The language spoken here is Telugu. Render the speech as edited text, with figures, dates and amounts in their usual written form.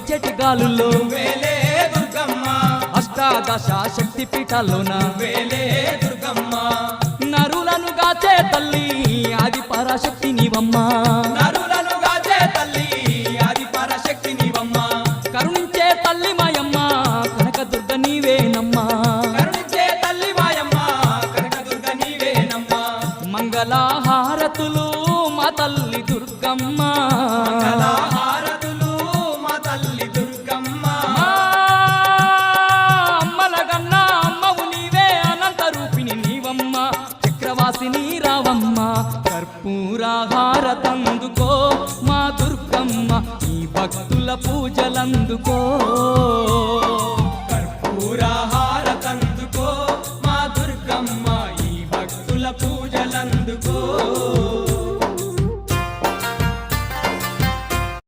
వీచెటి గాలుల్లో వేలే దుర్గమ్మ అష్టాదశ శక్తి పీఠాల్లోన వేలే దుర్గమ్మ నరులను గాచే తల్లి ఆది పరాశక్తి నీవమ్మ నరులను గాచే తల్లి ఆది పరాశక్తి నీవమ్మ కరుణించే తల్లి మాయమ్మ కనకదుర్గ నీవేనమ్మా కరుణించే తల్లి మాయమ్మ కనకదుర్గ నీవేనమ్మ మంగళహారతులు మా తల్లి దుర్గమ్మ మంగళహారతులు మా తల్లి దుర్గమ్మ అమ్మలగన్న అమ్మవు నీవే అనంత రూపిణి నీవమ్మ చక్రవాసిని రావమ్మ కర్పూరహారతందుకో మా దుర్గమ్మ ఈ భక్తుల పూజలందుకో కర్పూరహారతులు